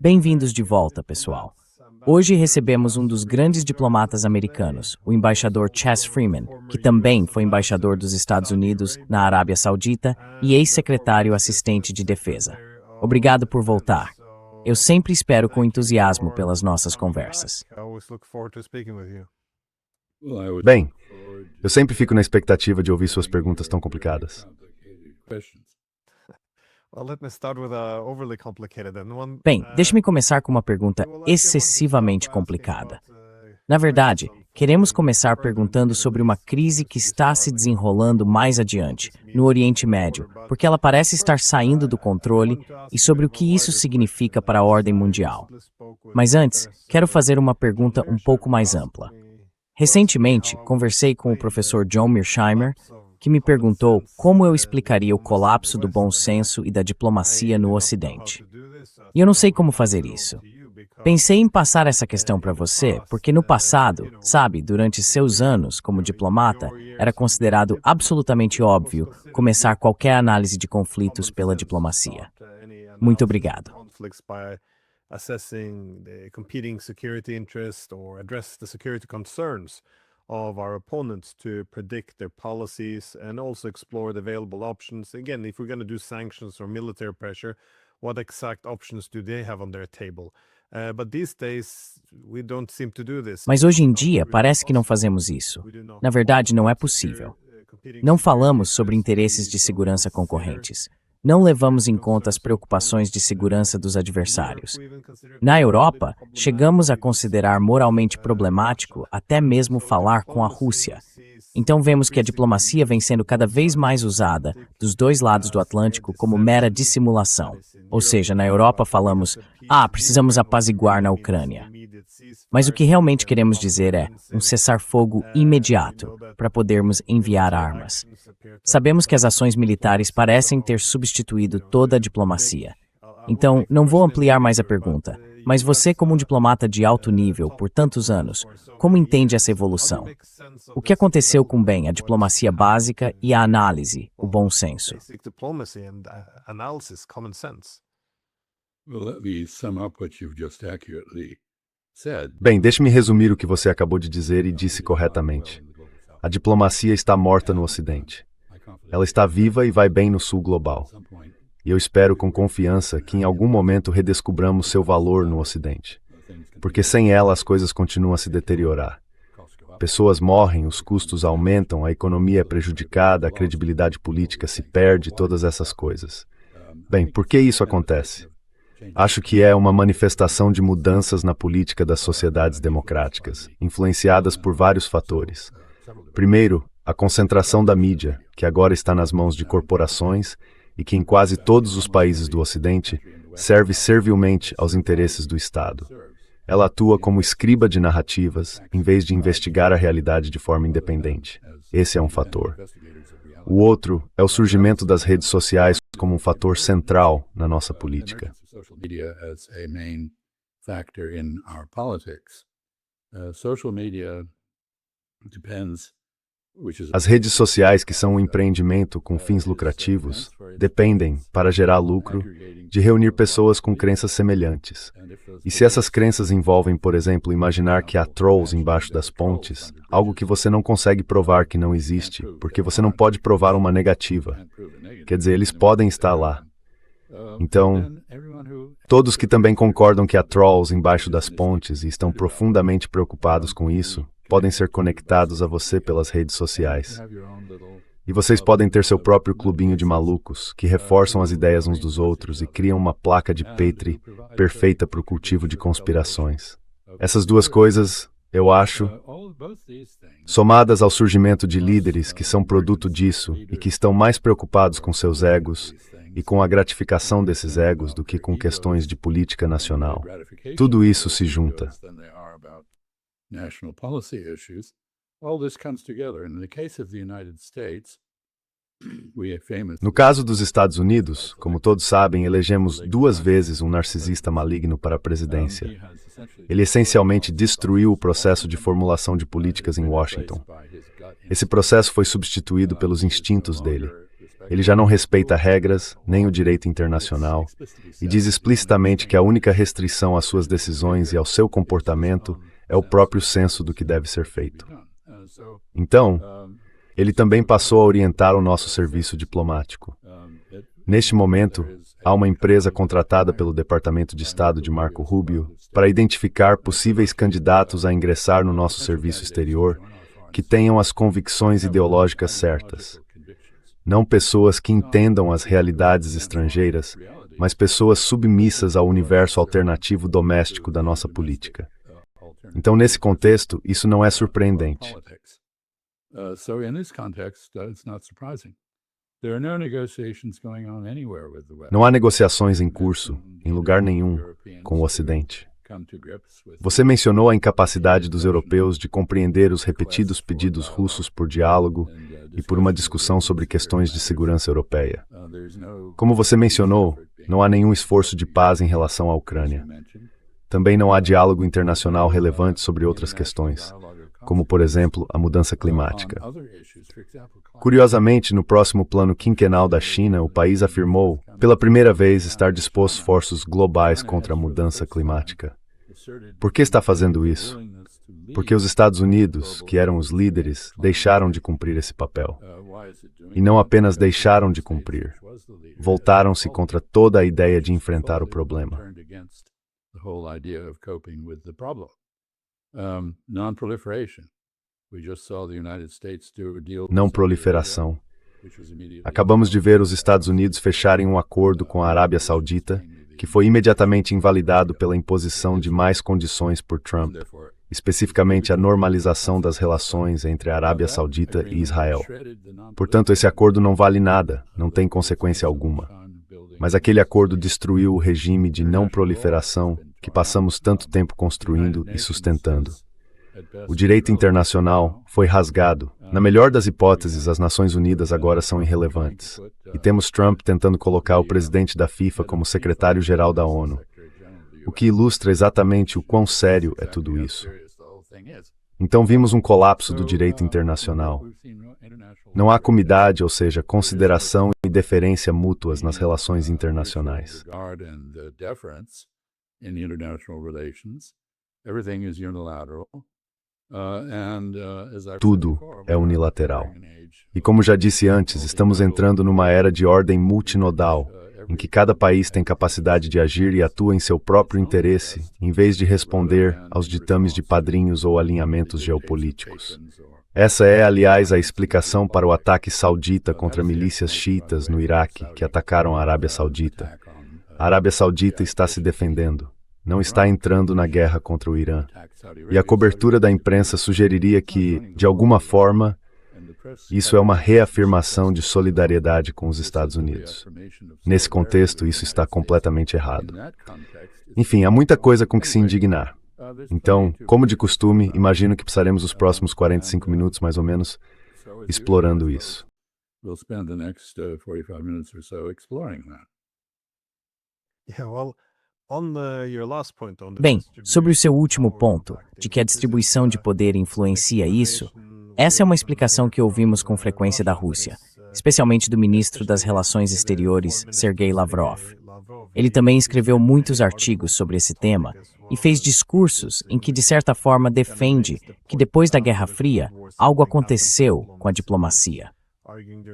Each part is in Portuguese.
Bem-vindos de volta, pessoal. Hoje recebemos um dos grandes diplomatas americanos, o embaixador Chas Freeman, que também foi embaixador dos Estados Unidos na Arábia Saudita e ex-secretário assistente de defesa. Obrigado por voltar. Eu sempre espero com entusiasmo pelas nossas conversas. Bem, eu sempre fico na expectativa de ouvir suas perguntas tão complicadas. Bem, deixe-me começar com uma pergunta excessivamente complicada. Na verdade, queremos começar perguntando sobre uma crise que está se desenrolando mais adiante, no Oriente Médio, porque ela parece estar saindo do controle e sobre o que isso significa para a ordem mundial. Mas antes, quero fazer uma pergunta um pouco mais ampla. Recentemente, conversei com o professor John Mearsheimer, que me perguntou como eu explicaria o colapso do bom senso e da diplomacia no Ocidente. E eu não sei como fazer isso. Pensei em passar essa questão para você, porque no passado, sabe, durante seus anos como diplomata, era considerado absolutamente óbvio começar qualquer análise de conflitos pela diplomacia. Muito obrigado. Assessing the competing security interests or address the security concerns of our opponents to predict their policies and also explore the available options. Again, if we're going to do sanctions or military pressure, what exact options do they have on their table? But these days, we don't seem to do this. Mas hoje em dia, parece que não fazemos isso. Na verdade, não é possível. Não falamos sobre interesses de segurança concorrentes. Não levamos em conta as preocupações de segurança dos adversários. Na Europa, chegamos a considerar moralmente problemático até mesmo falar com a Rússia. Então vemos que a diplomacia vem sendo cada vez mais usada, dos dois lados do Atlântico, como mera dissimulação. Ou seja, na Europa falamos, precisamos apaziguar na Ucrânia. Mas o que realmente queremos dizer é um cessar-fogo imediato para podermos enviar armas. Sabemos que as ações militares parecem ter substituído toda a diplomacia. Então, não vou ampliar mais a pergunta, mas você, como um diplomata de alto nível por tantos anos, como entende essa evolução? O que aconteceu com, a diplomacia básica e a análise, o bom senso? Bem, deixe-me resumir o que você acabou de dizer e disse corretamente. A diplomacia está morta no Ocidente. Ela está viva e vai bem no Sul global. E eu espero com confiança que em algum momento redescubramos seu valor no Ocidente. Porque sem ela as coisas continuam a se deteriorar. Pessoas morrem, os custos aumentam, a economia é prejudicada, a credibilidade política se perde, todas essas coisas. Bem, por que isso acontece? Acho que é uma manifestação de mudanças na política das sociedades democráticas, influenciadas por vários fatores. Primeiro, a concentração da mídia, que agora está nas mãos de corporações e que em quase todos os países do Ocidente serve servilmente aos interesses do Estado. Ela atua como escriba de narrativas, em vez de investigar a realidade de forma independente. Esse é um fator. O outro é o surgimento das redes sociais como um fator central na nossa política. As redes sociais, que são um empreendimento com fins lucrativos, dependem, para gerar lucro, de reunir pessoas com crenças semelhantes. E se essas crenças envolvem, por exemplo, imaginar que há trolls embaixo das pontes, algo que você não consegue provar que não existe, porque você não pode provar uma negativa. Quer dizer, eles podem estar lá. Então, todos que também concordam que há trolls embaixo das pontes e estão profundamente preocupados com isso, podem ser conectados a você pelas redes sociais. E vocês podem ter seu próprio clubinho de malucos, que reforçam as ideias uns dos outros e criam uma placa de Petri perfeita para o cultivo de conspirações. Essas duas coisas, eu acho, somadas ao surgimento de líderes que são produto disso e que estão mais preocupados com seus egos e com a gratificação desses egos do que com questões de política nacional. Tudo isso se junta. National policy issues. All this comes together. In the case of the United States, no caso dos Estados Unidos, como todos sabem, elegemos 2 vezes um narcisista maligno para a presidência. Ele essencialmente destruiu o processo de formulação de políticas em Washington. Esse processo foi substituído pelos instintos dele. Ele já não respeita regras, nem o direito internacional, e diz explicitamente que a única restrição às suas decisões e ao seu comportamento é o próprio senso do que deve ser feito. Então, ele também passou a orientar o nosso serviço diplomático. Neste momento, há uma empresa contratada pelo Departamento de Estado de Marco Rubio para identificar possíveis candidatos a ingressar no nosso serviço exterior que tenham as convicções ideológicas certas. Não pessoas que entendam as realidades estrangeiras, mas pessoas submissas ao universo alternativo doméstico da nossa política. Então, nesse contexto, isso não é surpreendente. Não há negociações em curso, em lugar nenhum, com o Ocidente. Você mencionou a incapacidade dos europeus de compreender os repetidos pedidos russos por diálogo e por uma discussão sobre questões de segurança europeia. Como você mencionou, não há nenhum esforço de paz em relação à Ucrânia. Também não há diálogo internacional relevante sobre outras questões, como, por exemplo, a mudança climática. Curiosamente, no próximo plano quinquenal da China, o país afirmou, pela primeira vez, estar disposto a esforços globais contra a mudança climática. Por que está fazendo isso? Porque os Estados Unidos, que eram os líderes, deixaram de cumprir esse papel. E não apenas deixaram de cumprir, voltaram-se contra toda a ideia de enfrentar o problema. Não proliferação. Acabamos de ver os Estados Unidos fecharem um acordo com a Arábia Saudita, que foi imediatamente invalidado pela imposição de mais condições por Trump, especificamente a normalização das relações entre a Arábia Saudita e Israel. Portanto, esse acordo não vale nada, não tem consequência alguma. Mas aquele acordo destruiu o regime de não proliferação que passamos tanto tempo construindo e sustentando. O direito internacional foi rasgado. Na melhor das hipóteses, as Nações Unidas agora são irrelevantes. E temos Trump tentando colocar o presidente da FIFA como secretário-geral da ONU, o que ilustra exatamente o quão sério é tudo isso. Então vimos um colapso do direito internacional. Não há comidade, ou seja, consideração e deferência mútuas nas relações internacionais. Tudo é unilateral. E como já disse antes, estamos entrando numa era de ordem multinodal, em que cada país tem capacidade de agir e atua em seu próprio interesse, em vez de responder aos ditames de padrinhos ou alinhamentos geopolíticos. Essa é, aliás, a explicação para o ataque saudita contra milícias xiitas no Iraque, que atacaram a Arábia Saudita. A Arábia Saudita está se defendendo, não está entrando na guerra contra o Irã. E a cobertura da imprensa sugeriria que, de alguma forma, isso é uma reafirmação de solidariedade com os Estados Unidos. Nesse contexto, isso está completamente errado. Enfim, há muita coisa com que se indignar. Então, como de costume, imagino que passaremos os próximos 45 minutos, mais ou menos, explorando isso. Bem, sobre o seu último ponto, de que a distribuição de poder influencia isso, essa é uma explicação que ouvimos com frequência da Rússia, especialmente do ministro das Relações Exteriores, Sergei Lavrov. Ele também escreveu muitos artigos sobre esse tema e fez discursos em que, de certa forma, defende que depois da Guerra Fria, algo aconteceu com a diplomacia.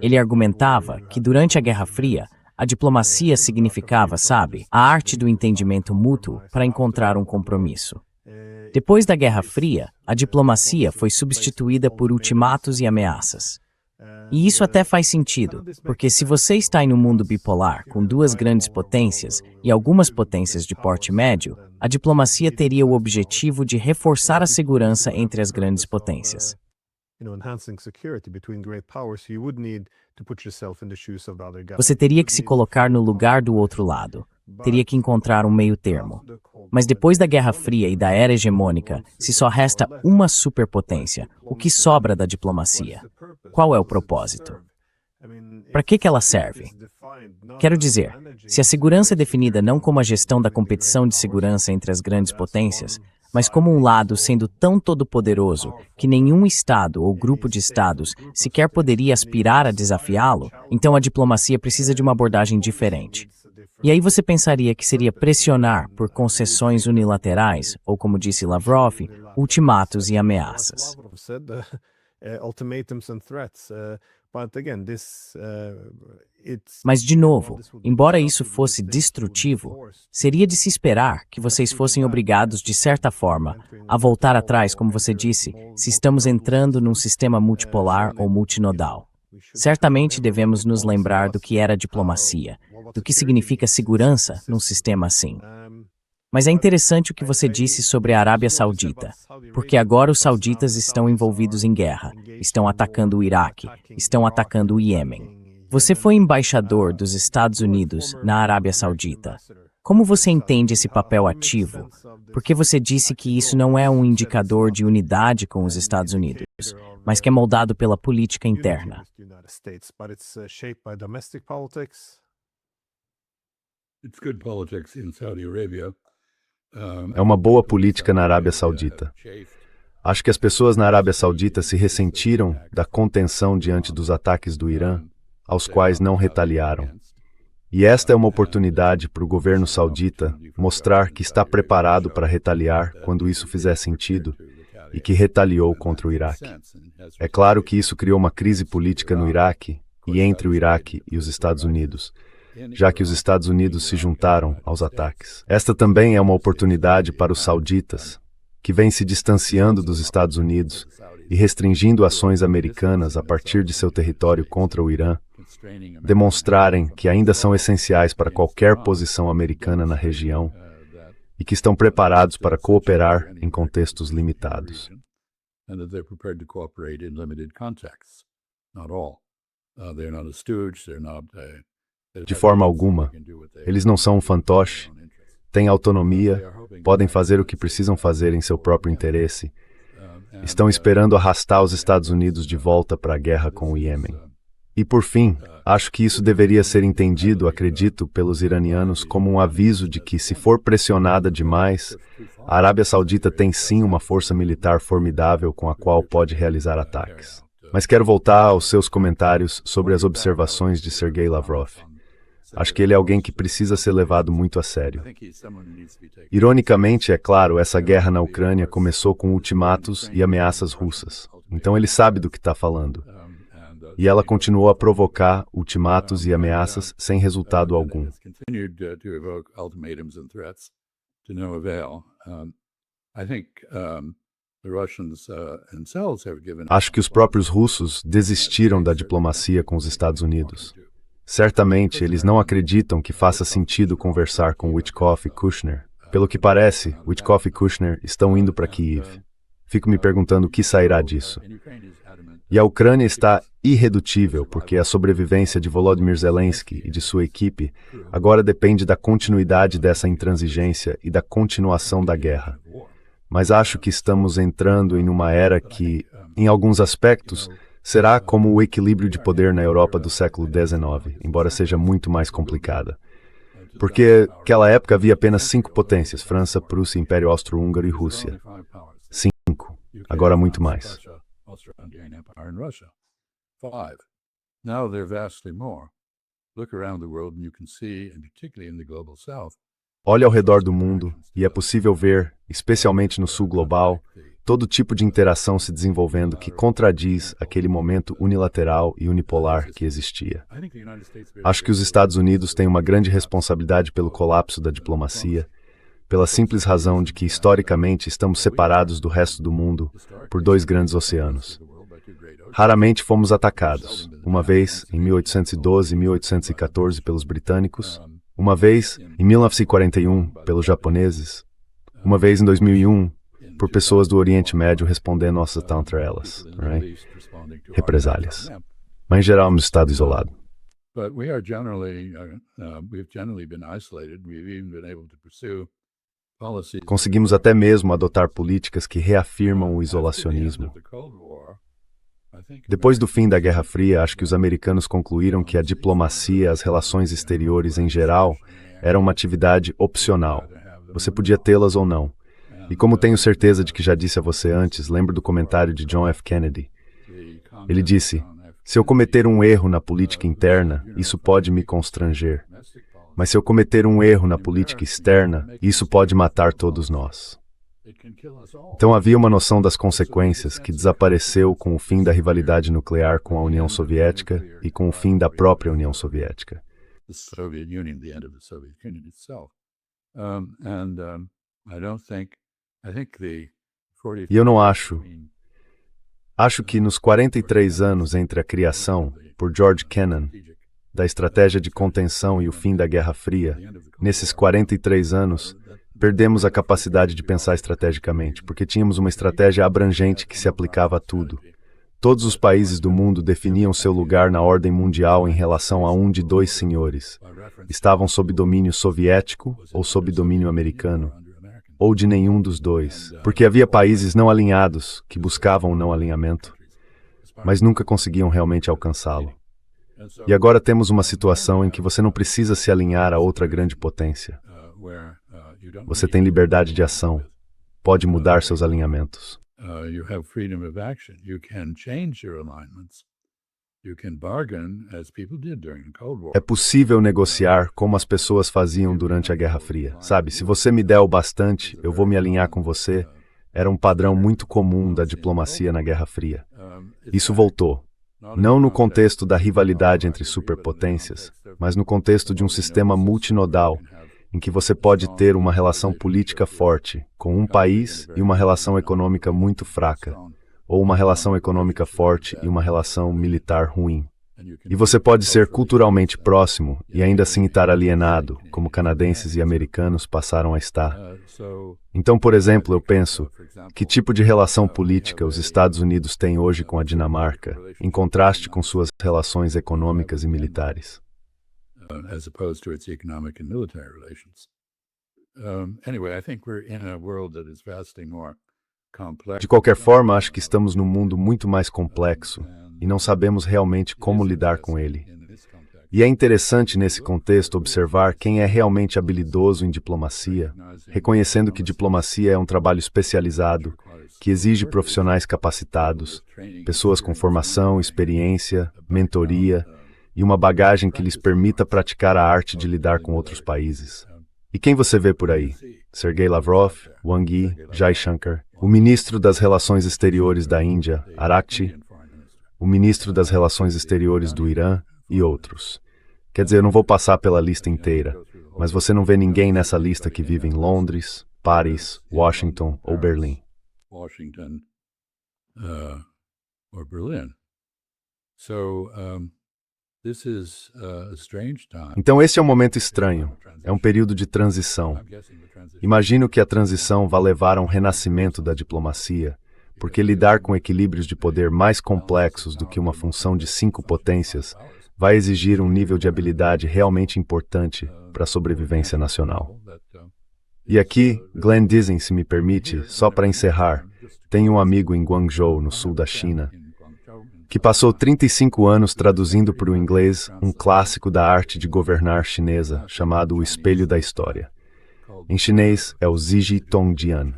Ele argumentava que, durante a Guerra Fria, a diplomacia significava, sabe, a arte do entendimento mútuo para encontrar um compromisso. Depois da Guerra Fria, a diplomacia foi substituída por ultimatos e ameaças. E isso até faz sentido, porque se você está em um mundo bipolar, com duas grandes potências e algumas potências de porte médio, a diplomacia teria o objetivo de reforçar a segurança entre as grandes potências. Você teria que se colocar no lugar do outro lado. Teria que encontrar um meio termo. Mas depois da Guerra Fria e da era hegemônica, se só resta uma superpotência, o que sobra da diplomacia? Qual é o propósito? Para que ela serve? Quero dizer, se a segurança é definida não como a gestão da competição de segurança entre as grandes potências, mas como um lado sendo tão todo-poderoso que nenhum Estado ou grupo de Estados sequer poderia aspirar a desafiá-lo, então a diplomacia precisa de uma abordagem diferente. E aí você pensaria que seria pressionar por concessões unilaterais, ou como disse Lavrov, ultimatos e ameaças. Mas, de novo, embora isso fosse destrutivo, seria de se esperar que vocês fossem obrigados, de certa forma, a voltar atrás, como você disse, se estamos entrando num sistema multipolar ou multinodal. Certamente devemos nos lembrar do que era diplomacia, do que significa segurança num sistema assim. Mas é interessante o que você disse sobre a Arábia Saudita, porque agora os sauditas estão envolvidos em guerra, estão atacando o Iraque, estão atacando o Iêmen. Você foi embaixador dos Estados Unidos na Arábia Saudita. Como você entende esse papel ativo? Porque você disse que isso não é um indicador de unidade com os Estados Unidos, mas que é moldado pela política interna. It's good politics in Saudi Arabia. É uma boa política na Arábia Saudita. Acho que as pessoas na Arábia Saudita se ressentiram da contenção diante dos ataques do Irã, aos quais não retaliaram. E esta é uma oportunidade para o governo saudita mostrar que está preparado para retaliar quando isso fizer sentido e que retaliou contra o Iraque. É claro que isso criou uma crise política no Iraque e entre o Iraque e os Estados Unidos, já que os Estados Unidos se juntaram aos ataques. Esta também é uma oportunidade para os sauditas, que vêm se distanciando dos Estados Unidos e restringindo ações americanas a partir de seu território contra o Irã, demonstrarem que ainda são essenciais para qualquer posição americana na região e que estão preparados para cooperar em contextos limitados. De forma alguma, eles não são um fantoche, têm autonomia, podem fazer o que precisam fazer em seu próprio interesse, estão esperando arrastar os Estados Unidos de volta para a guerra com o Iêmen. E por fim, acho que isso deveria ser entendido, acredito, pelos iranianos como um aviso de que, se for pressionada demais, a Arábia Saudita tem sim uma força militar formidável com a qual pode realizar ataques. Mas quero voltar aos seus comentários sobre as observações de Sergei Lavrov. Acho que ele é alguém que precisa ser levado muito a sério. Ironicamente, é claro, essa guerra na Ucrânia começou com ultimatos e ameaças russas. Então ele sabe do que está falando. E ela continuou a provocar ultimatos e ameaças sem resultado algum. Acho que os próprios russos desistiram da diplomacia com os Estados Unidos. Certamente, eles não acreditam que faça sentido conversar com Witkoff e Kushner. Pelo que parece, Witkoff e Kushner estão indo para Kiev. Fico me perguntando o que sairá disso. E a Ucrânia está irredutível, porque a sobrevivência de Volodymyr Zelensky e de sua equipe agora depende da continuidade dessa intransigência e da continuação da guerra. Mas acho que estamos entrando em uma era que, em alguns aspectos, será como o equilíbrio de poder na Europa do século XIX, embora seja muito mais complicada. Porque naquela época havia apenas 5 potências: França, Prússia, Império Austro-Húngaro e Rússia. 5. Agora muito mais. Olhe ao redor do mundo e é possível ver, especialmente no sul global, todo tipo de interação se desenvolvendo que contradiz aquele momento unilateral e unipolar que existia. Acho que os Estados Unidos têm uma grande responsabilidade pelo colapso da diplomacia, pela simples razão de que, historicamente, estamos separados do resto do mundo por 2 grandes oceanos. Raramente fomos atacados, uma vez em 1812 e 1814 pelos britânicos, uma vez em 1941 pelos japoneses, uma vez em 2001 por pessoas do Oriente Médio respondendo nossas counter-elas, represálias. Mas, em geral, no estado isolado. Conseguimos até mesmo adotar políticas que reafirmam o isolacionismo. Depois do fim da Guerra Fria, acho que os americanos concluíram que a diplomacia, as relações exteriores em geral, era uma atividade opcional. Você podia tê-las ou não. E como tenho certeza de que já disse a você antes, lembro do comentário de John F. Kennedy. Ele disse: se eu cometer um erro na política interna, isso pode me constranger. Mas se eu cometer um erro na política externa, isso pode matar todos nós. Então havia uma noção das consequências que desapareceu com o fim da rivalidade nuclear com a União Soviética e com o fim da própria União Soviética. E eu não acho que nos 43 anos entre a criação, por George Kennan, da estratégia de contenção e o fim da Guerra Fria, nesses 43 anos, perdemos a capacidade de pensar estrategicamente, porque tínhamos uma estratégia abrangente que se aplicava a tudo. Todos os países do mundo definiam seu lugar na ordem mundial em relação a um de dois senhores. Estavam sob domínio soviético ou sob domínio americano, ou de nenhum dos dois, porque havia países não alinhados que buscavam o não alinhamento, mas nunca conseguiam realmente alcançá-lo. E agora temos uma situação em que você não precisa se alinhar a outra grande potência. Você tem liberdade de ação, pode mudar seus alinhamentos. É possível negociar como as pessoas faziam durante a Guerra Fria. Sabe, se você me der o bastante, eu vou me alinhar com você. Era um padrão muito comum da diplomacia na Guerra Fria. Isso voltou. Não no contexto da rivalidade entre superpotências, mas no contexto de um sistema multinodal, em que você pode ter uma relação política forte com um país e uma relação econômica muito fraca, ou uma relação econômica forte e uma relação militar ruim. E você pode ser culturalmente próximo e ainda assim estar alienado, como canadenses e americanos passaram a estar. Então, por exemplo, eu penso, que tipo de relação política os Estados Unidos têm hoje com a Dinamarca, em contraste com suas relações econômicas e militares? As opposed to its economic and military relations. Anyway, I think we're in a world that is vastly more complex. De qualquer forma, acho que estamos num mundo muito mais complexo e não sabemos realmente como lidar com ele. E é interessante nesse contexto observar quem é realmente habilidoso em diplomacia, reconhecendo que diplomacia é um trabalho especializado, que exige profissionais capacitados, pessoas com formação, experiência, mentoria e uma bagagem que lhes permita praticar a arte de lidar com outros países. E quem você vê por aí? Sergei Lavrov, Wang Yi, Jai Shankar, o ministro das Relações Exteriores da Índia, Arakchi, o ministro das Relações Exteriores do Irã e outros. Quer dizer, eu não vou passar pela lista inteira, mas você não vê ninguém nessa lista que vive em Londres, Paris, Washington ou Berlim. Washington or Berlin. So, this is a strange time. Então esse é um momento estranho, é um período de transição. Imagino que a transição vai levar a um renascimento da diplomacia, porque lidar com equilíbrios de poder mais complexos do que uma função de 5 potências vai exigir um nível de habilidade realmente importante para a sobrevivência nacional. E aqui, Glenn Dizem, se me permite, só para encerrar, tenho um amigo em Guangzhou, no sul da China, que passou 35 anos traduzindo para o inglês um clássico da arte de governar chinesa, chamado O Espelho da História. Em chinês é o Ziji Tongjian,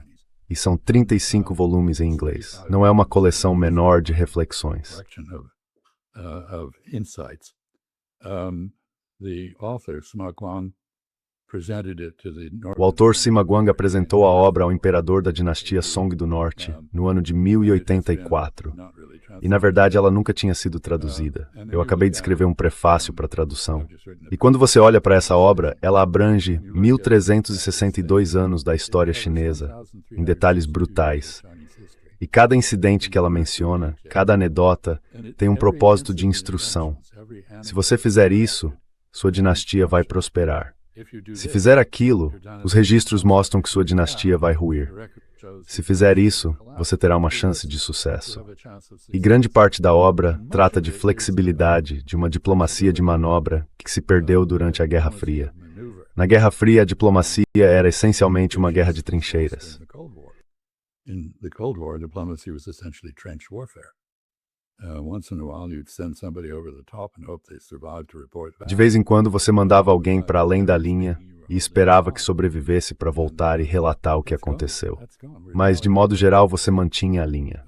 e são 35 volumes em inglês. Não é uma coleção menor de reflexões. O autor Sima Guang apresentou a obra ao imperador da dinastia Song do Norte, no ano de 1084. E, na verdade, ela nunca tinha sido traduzida. Eu acabei de escrever um prefácio para a tradução. E quando você olha para essa obra, ela abrange 1362 anos da história chinesa, em detalhes brutais. E cada incidente que ela menciona, cada anedota, tem um propósito de instrução. Se você fizer isso, sua dinastia vai prosperar. Se fizer aquilo, os registros mostram que sua dinastia vai ruir. Se fizer isso, você terá uma chance de sucesso. E grande parte da obra trata de flexibilidade, de uma diplomacia de manobra que se perdeu durante a Guerra Fria. Na Guerra Fria, a diplomacia era essencialmente uma guerra de trincheiras. Once in a while, you'd send somebody over the top and hope they survived to report back. De vez em quando você mandava alguém para além da linha e esperava que sobrevivesse para voltar e relatar o que aconteceu. Mas, de modo geral, você mantinha a linha.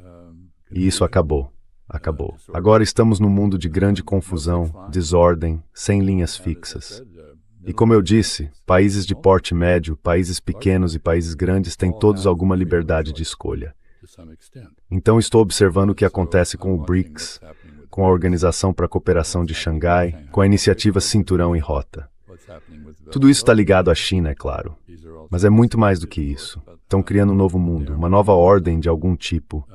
E isso acabou. Acabou. Agora estamos num mundo de grande confusão, desordem, sem linhas fixas. E como eu disse, países de porte médio, países pequenos e países grandes têm todos alguma liberdade de escolha. Então estou observando o que acontece com o BRICS, com a Organização para a Cooperação de Xangai, com a iniciativa Cinturão e Rota. Tudo isso está ligado à China, é claro. Mas é muito mais do que isso. Estão criando um novo mundo, uma nova ordem de algum tipo,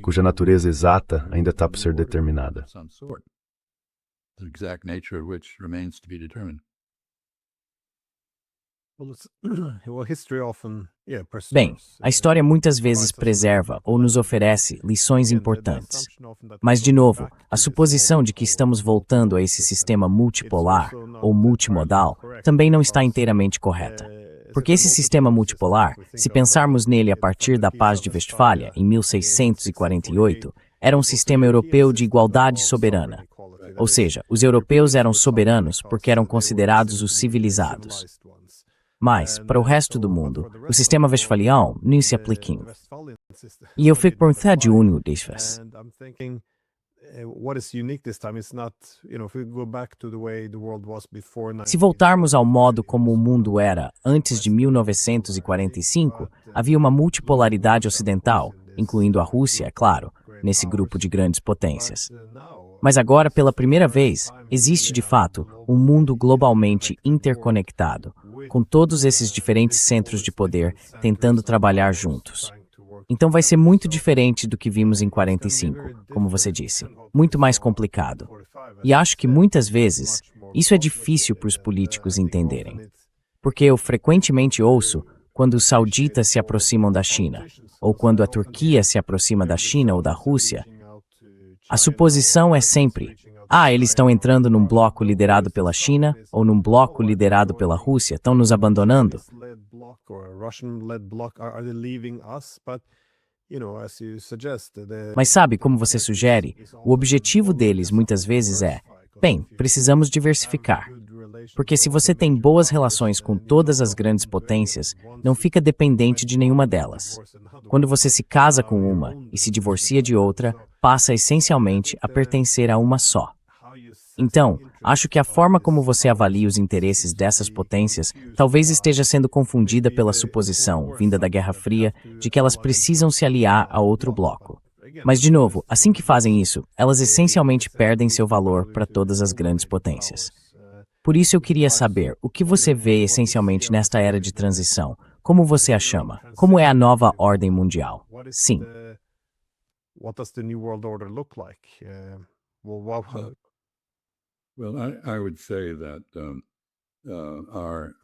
cuja natureza exata ainda está por ser determinada. Bem, a história muitas vezes preserva ou nos oferece lições importantes. Mas, de novo, a suposição de que estamos voltando a esse sistema multipolar ou multimodal também não está inteiramente correta. Porque esse sistema multipolar, se pensarmos nele a partir da Paz de Westfália, em 1648, era um sistema europeu de igualdade soberana. Ou seja, os europeus eram soberanos porque eram considerados os civilizados. Mas, para o resto do mundo, o sistema westfaliano não se aplica. E eu fico perguntando de onde isso vem. Se voltarmos ao modo como o mundo era antes de 1945, havia uma multipolaridade ocidental, incluindo a Rússia, é claro, nesse grupo de grandes potências. Mas agora, pela primeira vez, existe de fato um mundo globalmente interconectado, com todos esses diferentes centros de poder tentando trabalhar juntos. Então vai ser muito diferente do que vimos em 45, como você disse, muito mais complicado. E acho que muitas vezes isso é difícil para os políticos entenderem. Porque eu frequentemente ouço quando os sauditas se aproximam da China, ou quando a Turquia se aproxima da China ou da Rússia, a suposição é sempre: eles estão entrando num bloco liderado pela China ou num bloco liderado pela Rússia, estão nos abandonando. Mas sabe, como você sugere, o objetivo deles muitas vezes é: precisamos diversificar. Porque se você tem boas relações com todas as grandes potências, não fica dependente de nenhuma delas. Quando você se casa com uma e se divorcia de outra, passa essencialmente a pertencer a uma só. Então, acho que a forma como você avalia os interesses dessas potências talvez esteja sendo confundida pela suposição, vinda da Guerra Fria, de que elas precisam se aliar a outro bloco. Mas, de novo, assim que fazem isso, elas essencialmente perdem seu valor para todas as grandes potências. Por isso eu queria saber, o que você vê essencialmente nesta era de transição? Como você a chama? Como é a nova ordem mundial? Sim. What does the new world order look like? I would say that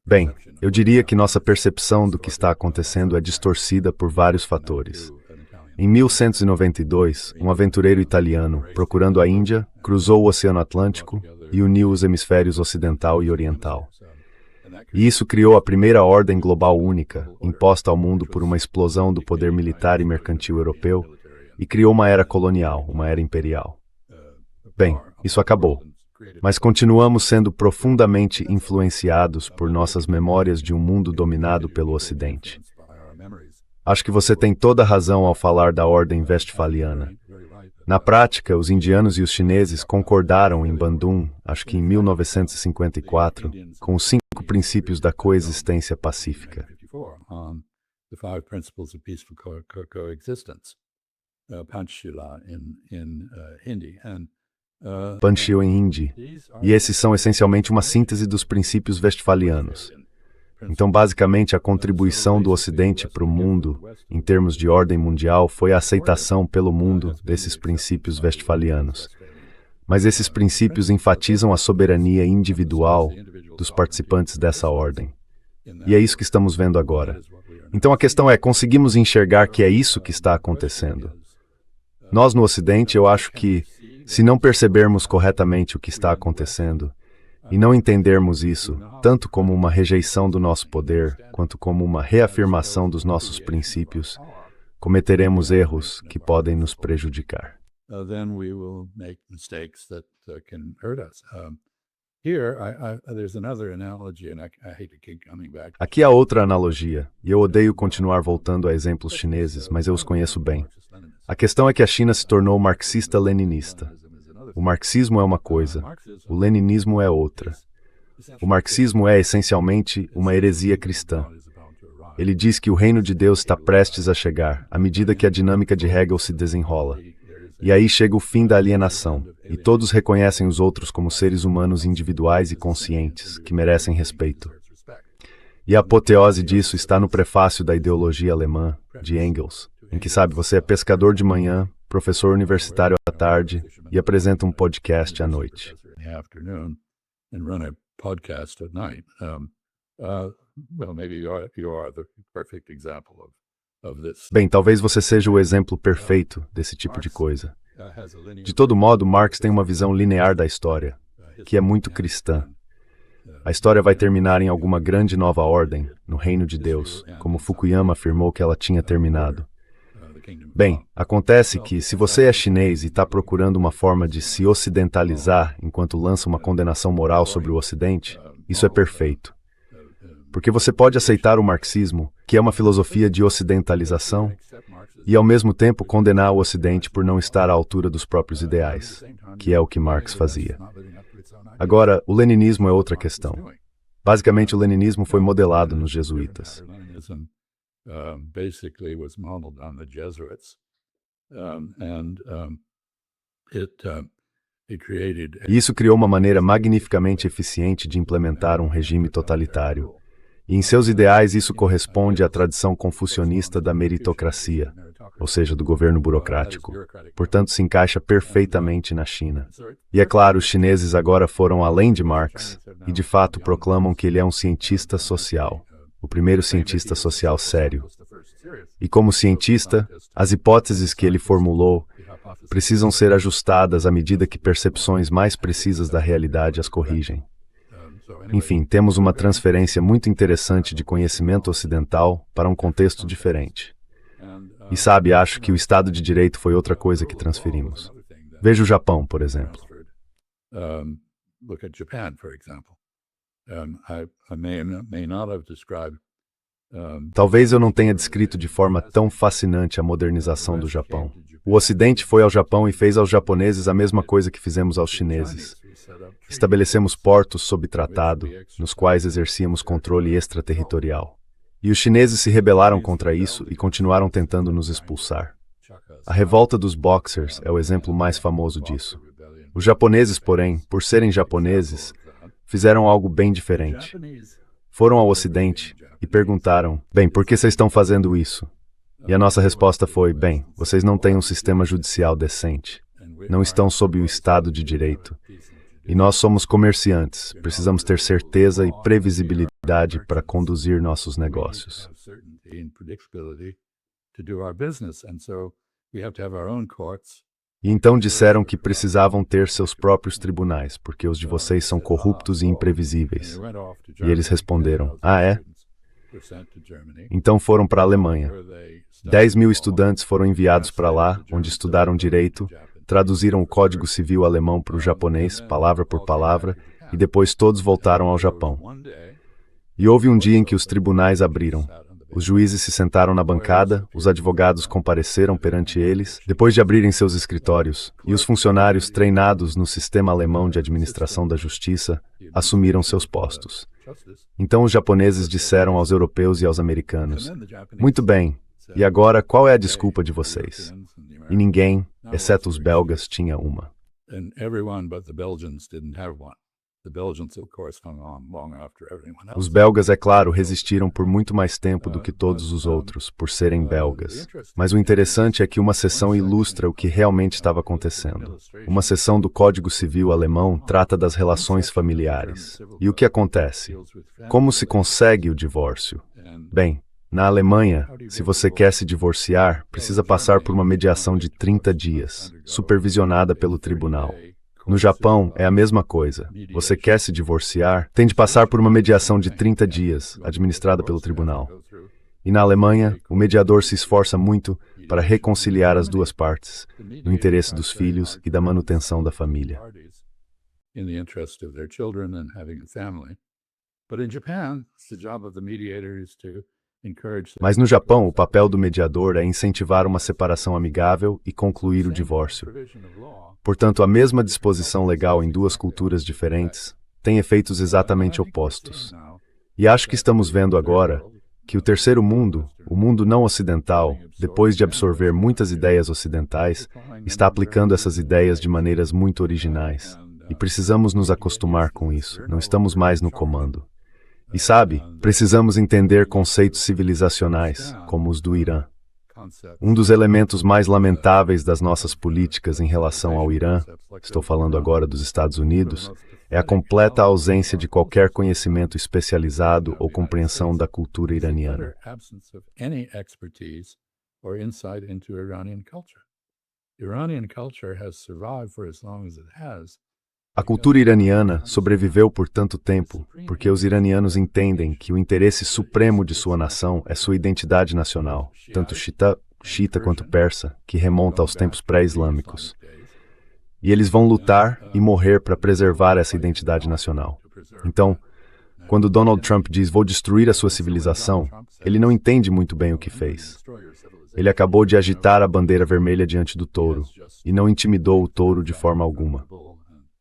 Bem, eu diria que nossa percepção do que está acontecendo é distorcida por vários fatores. Em 1192, um aventureiro italiano, procurando a Índia, cruzou o Oceano Atlântico e uniu os hemisférios ocidental e oriental. E isso criou a primeira ordem global única, imposta ao mundo por uma explosão do poder militar e mercantil europeu, e criou uma era colonial, uma era imperial. Bem, isso acabou. Mas continuamos sendo profundamente influenciados por nossas memórias de um mundo dominado pelo Ocidente. Acho que você tem toda a razão ao falar da ordem westfaliana. Na prática, os indianos e os chineses concordaram em Bandung, acho que em 1954, com os 5 princípios da coexistência pacífica. Panchil em Hindi. E esses são essencialmente uma síntese dos princípios westfalianos. Então, basicamente, a contribuição do Ocidente para o mundo, em termos de ordem mundial, foi a aceitação pelo mundo desses princípios westfalianos. Mas esses princípios enfatizam a soberania individual dos participantes dessa ordem. E é isso que estamos vendo agora. Então, a questão é, conseguimos enxergar que é isso que está acontecendo? Nós, no Ocidente, eu acho que, se não percebermos corretamente o que está acontecendo, e não entendermos isso, tanto como uma rejeição do nosso poder, quanto como uma reafirmação dos nossos princípios, cometeremos erros que podem nos prejudicar. then we will make mistakes that can hurt us. Here, there's another analogy, and I hate to keep coming back. Aqui há outra analogia, e eu odeio continuar voltando a exemplos chineses, mas eu os conheço bem. A questão é que a China se tornou marxista-leninista. O marxismo é uma coisa, o leninismo é outra. O marxismo é, essencialmente, uma heresia cristã. Ele diz que o reino de Deus está prestes a chegar, à medida que a dinâmica de Hegel se desenrola. E aí chega o fim da alienação, e todos reconhecem os outros como seres humanos individuais e conscientes, que merecem respeito. E a apoteose disso está no prefácio da ideologia alemã, de Engels, em que, sabe, você é pescador de manhã, professor universitário à tarde e apresenta um podcast à noite. Bem, talvez você seja o exemplo perfeito desse tipo de coisa. De todo modo, Marx tem uma visão linear da história, que é muito cristã. A história vai terminar em alguma grande nova ordem, no reino de Deus, como Fukuyama afirmou que ela tinha terminado. Bem, acontece que, se você é chinês e está procurando uma forma de se ocidentalizar enquanto lança uma condenação moral sobre o Ocidente, isso é perfeito. Porque você pode aceitar o marxismo, que é uma filosofia de ocidentalização, e ao mesmo tempo condenar o Ocidente por não estar à altura dos próprios ideais, que é o que Marx fazia. Agora, o leninismo é outra questão. Basicamente, o leninismo foi modelado nos jesuítas. Basically was modeled on the Jesuits, it created. E isso criou uma maneira magnificamente eficiente de implementar um regime totalitário. E em seus ideais isso corresponde à tradição confucionista da meritocracia, ou seja, do governo burocrático. Portanto, se encaixa perfeitamente na China. E é claro, os chineses agora foram além de Marx e de fato proclamam que ele é um cientista social, o primeiro cientista social sério. E como cientista, as hipóteses que ele formulou precisam ser ajustadas à medida que percepções mais precisas da realidade as corrigem. Enfim, temos uma transferência muito interessante de conhecimento ocidental para um contexto diferente. E sabe, acho que o Estado de Direito foi outra coisa que transferimos. Veja o Japão, por exemplo. Look at Japan, for example. I may not have described. Talvez eu não tenha descrito de forma tão fascinante a modernização do Japão. O Ocidente foi ao Japão e fez aos japoneses a mesma coisa que fizemos aos chineses. Estabelecemos portos sob tratado, nos quais exercíamos controle extraterritorial. E os chineses se rebelaram contra isso e continuaram tentando nos expulsar. A revolta dos Boxers é o exemplo mais famoso disso. Os japoneses, porém, por serem japoneses, fizeram algo bem diferente. Foram ao Ocidente e perguntaram, bem, por que vocês estão fazendo isso? E a nossa resposta foi, bem, vocês não têm um sistema judicial decente. Não estão sob o Estado de Direito. E nós somos comerciantes, precisamos ter certeza e previsibilidade para conduzir nossos negócios. E então disseram que precisavam ter seus próprios tribunais, porque os de vocês são corruptos e imprevisíveis. E eles responderam, ah, é? Então foram para a Alemanha. 10.000 estudantes foram enviados para lá, onde estudaram direito, traduziram o Código Civil alemão para o japonês, palavra por palavra, e depois todos voltaram ao Japão. E houve um dia em que os tribunais abriram. Os juízes se sentaram na bancada, os advogados compareceram perante eles, depois de abrirem seus escritórios, e os funcionários treinados no sistema alemão de administração da justiça assumiram seus postos. Então os japoneses disseram aos europeus e aos americanos, muito bem, e agora qual é a desculpa de vocês? E ninguém, exceto os belgas, tinha uma. Os belgas, é claro, resistiram por muito mais tempo do que todos os outros, por serem belgas. Mas o interessante é que uma seção ilustra o que realmente estava acontecendo. Uma seção do Código Civil alemão trata das relações familiares. E o que acontece? Como se consegue o divórcio? Bem, na Alemanha, se você quer se divorciar, precisa passar por uma mediação de 30 dias, supervisionada pelo tribunal. No Japão, é a mesma coisa. Você quer se divorciar, tem de passar por uma mediação de 30 dias, administrada pelo tribunal. E na Alemanha, o mediador se esforça muito para reconciliar as duas partes, no interesse dos filhos e da manutenção da família. In the interest of their children and having a family. But in Japan, the job of the mediator is to encourage. Mas no Japão, o papel do mediador é incentivar uma separação amigável e concluir o divórcio. Portanto, a mesma disposição legal em duas culturas diferentes tem efeitos exatamente opostos. E acho que estamos vendo agora que o terceiro mundo, o mundo não ocidental, depois de absorver muitas ideias ocidentais, está aplicando essas ideias de maneiras muito originais. E precisamos nos acostumar com isso, não estamos mais no comando. E sabe, precisamos entender conceitos civilizacionais, como os do Irã. Um dos elementos mais lamentáveis das nossas políticas em relação ao Irã, estou falando agora dos Estados Unidos, é a completa ausência de qualquer conhecimento especializado ou compreensão da cultura iraniana. A cultura iraniana sobreviveu por tanto tempo porque os iranianos entendem que o interesse supremo de sua nação é sua identidade nacional, tanto xiita quanto persa, que remonta aos tempos pré-islâmicos. E eles vão lutar e morrer para preservar essa identidade nacional. Então, quando Donald Trump diz "vou destruir a sua civilização", ele não entende muito bem o que fez. Ele acabou de agitar a bandeira vermelha diante do touro e não intimidou o touro de forma alguma.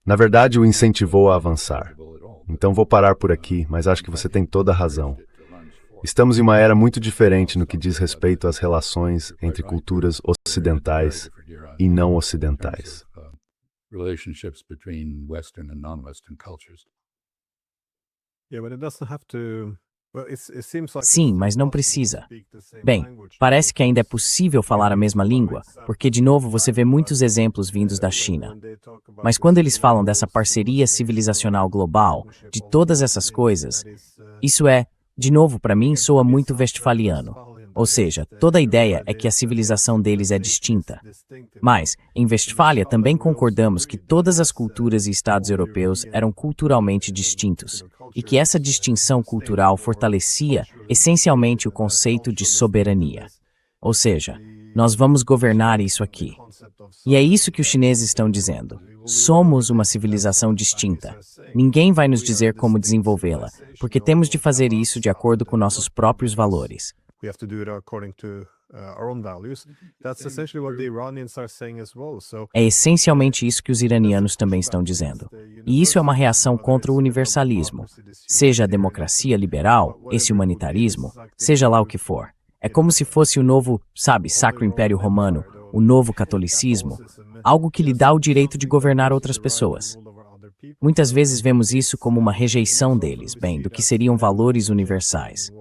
Na verdade, o incentivou a avançar. Então vou parar por aqui, mas acho que você tem toda a razão. Estamos em uma era muito diferente no que diz respeito às relações entre culturas ocidentais e não ocidentais. Relationships between Western and non-Western cultures. Sim, mas não precisa. Bem, parece que ainda é possível falar a mesma língua, porque de novo você vê muitos exemplos vindos da China. Mas quando eles falam dessa parceria civilizacional global, de todas essas coisas, isso é, de novo para mim, soa muito westphaliano. Ou seja, toda a ideia é que a civilização deles é distinta. Mas, em Westfália, também concordamos que todas as culturas e estados europeus eram culturalmente distintos, e que essa distinção cultural fortalecia, essencialmente, o conceito de soberania. Ou seja, nós vamos governar isso aqui. E é isso que os chineses estão dizendo. Somos uma civilização distinta. Ninguém vai nos dizer como desenvolvê-la, porque temos de fazer isso de acordo com nossos próprios valores. We have to do it according to our own values. That's essentially what the Iranians are saying as well. So, É essencialmente isso que os iranianos também estão dizendo. E isso é uma reação contra o universalismo. Seja a democracia liberal, esse humanitarismo, seja lá o que for. É como se fosse o novo, Sacro Império Romano, o novo catolicismo, algo que lhe dá o direito de governar outras pessoas. Muitas vezes vemos isso como uma rejeição deles, do que seriam valores universais.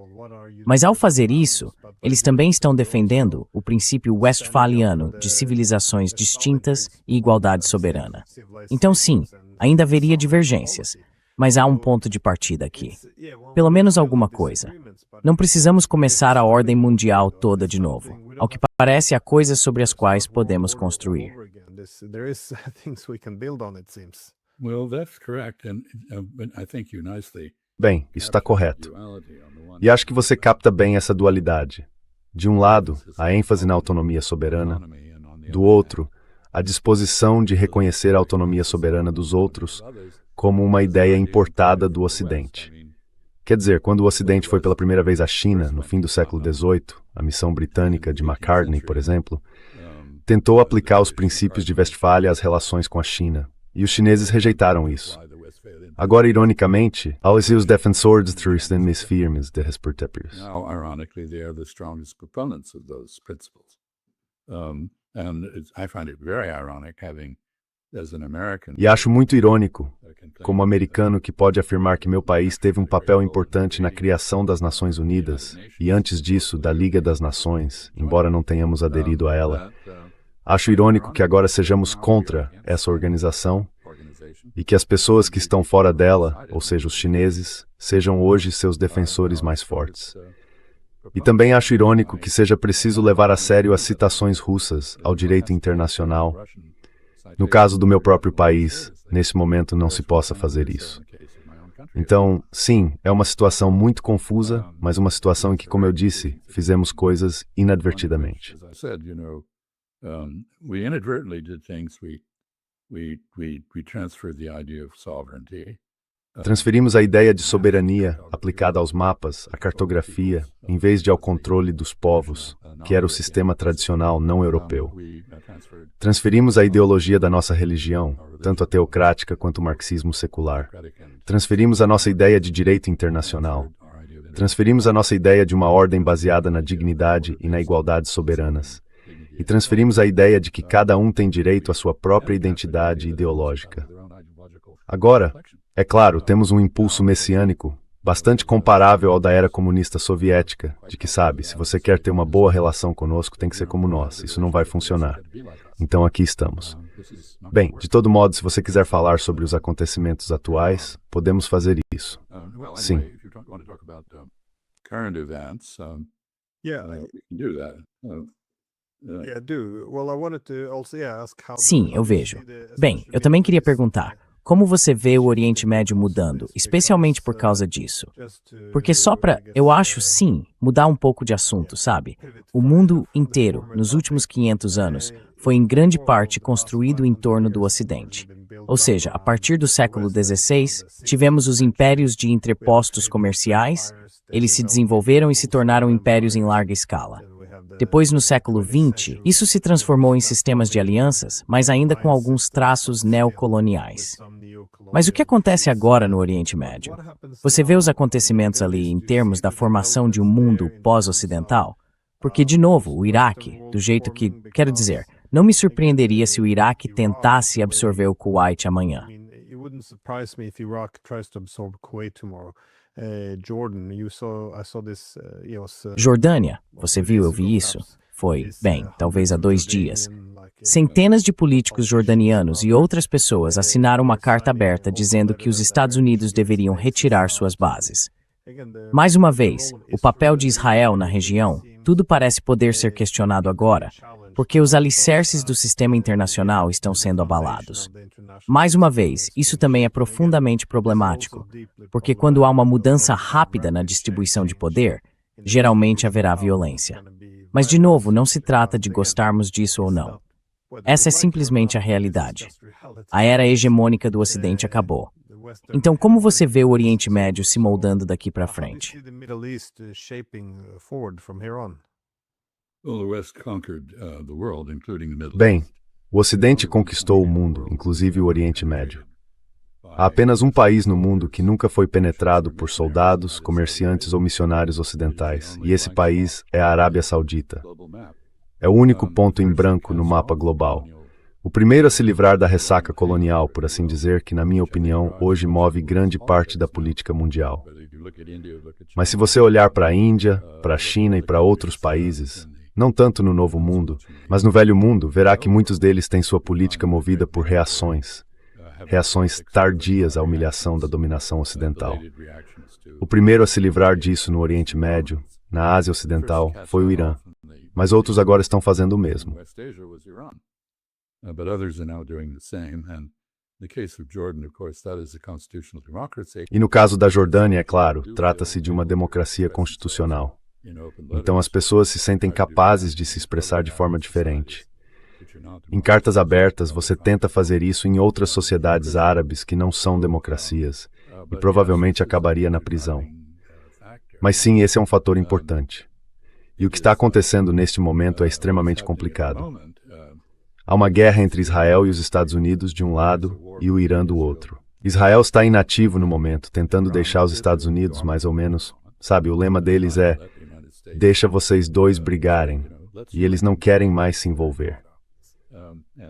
Mas ao fazer isso, eles também estão defendendo o princípio westphaliano de civilizações distintas e igualdade soberana. Então sim, ainda haveria divergências, mas há um ponto de partida aqui. Pelo menos alguma coisa. Não precisamos começar a ordem mundial toda de novo. Ao que parece, há coisas sobre as quais podemos construir. Well, that's correct, and I think you nicely. Bem, isso está correto. E acho que você capta bem essa dualidade. De um lado, a ênfase na autonomia soberana. Do outro, a disposição de reconhecer a autonomia soberana dos outros como uma ideia importada do Ocidente. Quer dizer, quando o Ocidente foi pela primeira vez à China, no fim do século XVIII, a missão britânica de Macartney, por exemplo, tentou aplicar os princípios de Westfália às relações com a China. E os chineses rejeitaram isso. Agora, ironicamente, alle seus defensores tristen mis firmes de Respertepius. Now, ironically, they are the strongest proponents of those principles. I find it very ironic having, as an American... E acho muito irônico, como americano que pode afirmar que meu país teve um papel importante na criação das Nações Unidas, e antes disso, da Liga das Nações, embora não tenhamos aderido a ela. Acho irônico que agora sejamos contra essa organização e que as pessoas que estão fora dela, ou seja, os chineses, sejam hoje seus defensores mais fortes. E também acho irônico que seja preciso levar a sério as citações russas ao direito internacional. No caso do meu próprio país, nesse momento não se possa fazer isso. Então, sim, é uma situação muito confusa, mas uma situação em que, como eu disse, fizemos coisas inadvertidamente. As I said, we inadvertently did things. We transferred the idea of sovereignty. Transferimos a ideia de soberania aplicada aos mapas, à cartografia, em vez de ao controle dos povos, que era o sistema tradicional não europeu. Transferimos a ideologia da nossa religião, tanto a teocrática quanto o marxismo secular. Transferimos a nossa ideia de direito internacional. Transferimos a nossa ideia de uma ordem baseada na dignidade e na igualdade soberanas. E transferimos a ideia de que cada um tem direito à sua própria identidade ideológica. Agora, é claro, temos um impulso messiânico bastante comparável ao da era comunista soviética, de que, sabe, se você quer ter uma boa relação conosco, tem que ser como nós. Isso não vai funcionar. Então aqui estamos. Bem, de todo modo, se você quiser falar sobre os acontecimentos atuais, podemos fazer isso. Sim. Sim, eu vejo. Bem, eu também queria perguntar, como você vê o Oriente Médio mudando, especialmente por causa disso? Porque eu acho, sim, mudar um pouco de assunto, sabe? O mundo inteiro, nos últimos 500 anos, foi em grande parte construído em torno do Ocidente. Ou seja, a partir do século XVI, tivemos os impérios de entrepostos comerciais, eles se desenvolveram e se tornaram impérios em larga escala. Depois, no século XX, isso se transformou em sistemas de alianças, mas ainda com alguns traços neocoloniais. Mas o que acontece agora no Oriente Médio? Você vê os acontecimentos ali em termos da formação de um mundo pós-ocidental? Porque, de novo, o Iraque, do jeito que, quero dizer, não me surpreenderia se o Iraque tentasse absorver o Kuwait amanhã. Jordânia, você viu, eu vi isso. Foi, bem, talvez há 2 dias. Centenas de políticos jordanianos e outras pessoas assinaram uma carta aberta dizendo que os Estados Unidos deveriam retirar suas bases. Mais uma vez, o papel de Israel na região, tudo parece poder ser questionado agora, porque os alicerces do sistema internacional estão sendo abalados. Mais uma vez, isso também é profundamente problemático, porque quando há uma mudança rápida na distribuição de poder, geralmente haverá violência. Mas, de novo, não se trata de gostarmos disso ou não. Essa é simplesmente a realidade. A era hegemônica do Ocidente acabou. Então, como você vê o Oriente Médio se moldando daqui para frente? Bem, o Ocidente conquistou o mundo, inclusive o Oriente Médio. Há apenas um país no mundo que nunca foi penetrado por soldados, comerciantes ou missionários ocidentais, e esse país é a Arábia Saudita. É o único ponto em branco no mapa global. O primeiro a se livrar da ressaca colonial, por assim dizer, que, na minha opinião, hoje move grande parte da política mundial. Mas se você olhar para a Índia, para a China e para outros países, não tanto no Novo Mundo, mas no Velho Mundo, verá que muitos deles têm sua política movida por reações tardias à humilhação da dominação ocidental. O primeiro a se livrar disso no Oriente Médio, na Ásia Ocidental, foi o Irã, mas outros agora estão fazendo o mesmo. E no caso da Jordânia, é claro, trata-se de uma democracia constitucional. Então as pessoas se sentem capazes de se expressar de forma diferente. Em cartas abertas, você tenta fazer isso em outras sociedades árabes que não são democracias, e provavelmente acabaria na prisão. Mas sim, esse é um fator importante. E o que está acontecendo neste momento é extremamente complicado. Há uma guerra entre Israel e os Estados Unidos de um lado e o Irã do outro. Israel está inativo no momento, tentando deixar os Estados Unidos, mais ou menos. Sabe, o lema deles é: deixa vocês dois brigarem, e eles não querem mais se envolver.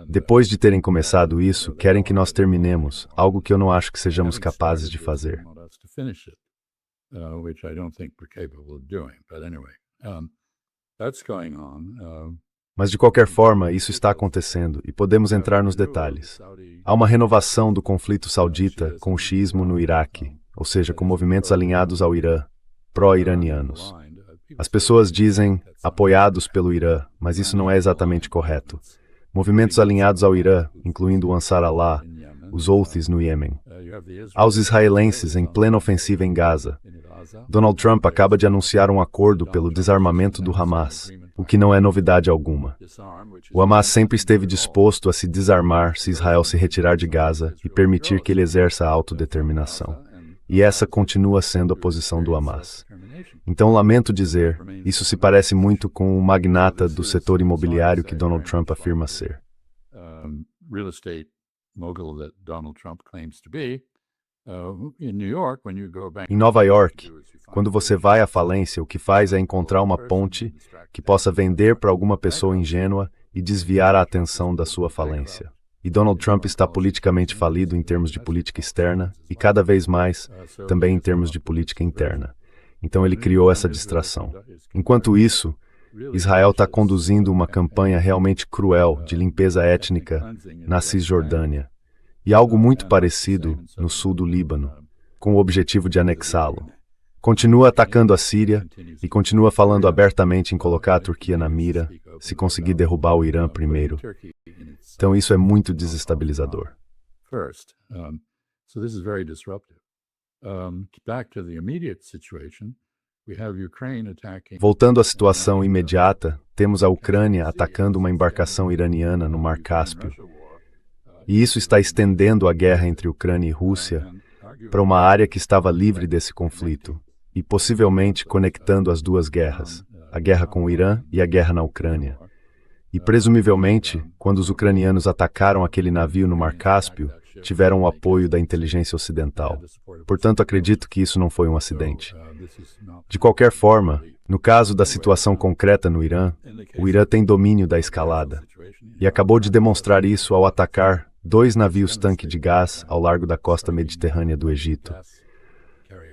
Depois de terem começado isso, querem que nós terminemos, algo que eu não acho que sejamos capazes de fazer. Mas de qualquer forma, isso está acontecendo e podemos entrar nos detalhes. Há uma renovação do conflito saudita com o xiismo no Iraque, ou seja, com movimentos alinhados ao Irã, pró-iranianos. As pessoas dizem apoiados pelo Irã, mas isso não é exatamente correto. Movimentos alinhados ao Irã, incluindo o Ansar Allah, os Houthis no Iêmen, aos israelenses em plena ofensiva em Gaza. Donald Trump acaba de anunciar um acordo pelo desarmamento do Hamas, o que não é novidade alguma. O Hamas sempre esteve disposto a se desarmar se Israel se retirar de Gaza e permitir que ele exerça a autodeterminação. E essa continua sendo a posição do Hamas. Então, lamento dizer, isso se parece muito com o magnata do setor imobiliário que Donald Trump afirma ser. Real estate mogul that Donald Trump claims to be. In New York, when you go back, Em Nova York, quando você vai à falência, o que faz é encontrar uma ponte que possa vender para alguma pessoa ingênua e desviar a atenção da sua falência. E Donald Trump está politicamente falido em termos de política externa e cada vez mais também em termos de política interna. Então ele criou essa distração. Enquanto isso, Israel está conduzindo uma campanha realmente cruel de limpeza étnica na Cisjordânia e algo muito parecido no sul do Líbano, com o objetivo de anexá-lo. Continua atacando a Síria e continua falando abertamente em colocar a Turquia na mira, se conseguir derrubar o Irã primeiro. Então isso é muito desestabilizador. So this is very disruptive. Back to the immediate situation, we have Ukraine attacking. Voltando à situação imediata, temos a Ucrânia atacando uma embarcação iraniana no Mar Cáspio. E isso está estendendo a guerra entre Ucrânia e Rússia para uma área que estava livre desse conflito e possivelmente conectando as duas guerras, a guerra com o Irã e a guerra na Ucrânia. E presumivelmente, quando os ucranianos atacaram aquele navio no Mar Cáspio, tiveram o apoio da inteligência ocidental. Portanto, acredito que isso não foi um acidente. De qualquer forma, no caso da situação concreta no Irã, o Irã tem domínio da escalada e acabou de demonstrar isso ao atacar 2 navios-tanque de gás ao largo da costa mediterrânea do Egito.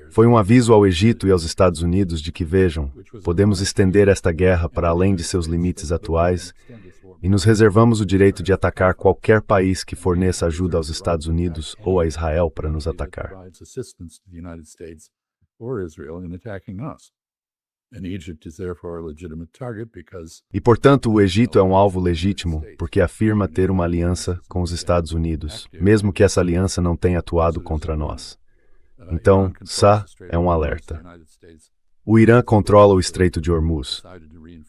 Foi um aviso ao Egito e aos Estados Unidos de que, vejam, podemos estender esta guerra para além de seus limites atuais e nos reservamos o direito de atacar qualquer país que forneça ajuda aos Estados Unidos ou a Israel para nos atacar. E, portanto, o Egito é um alvo legítimo porque afirma ter uma aliança com os Estados Unidos, mesmo que essa aliança não tenha atuado contra nós. Então, é um alerta. O Irã controla o Estreito de Hormuz.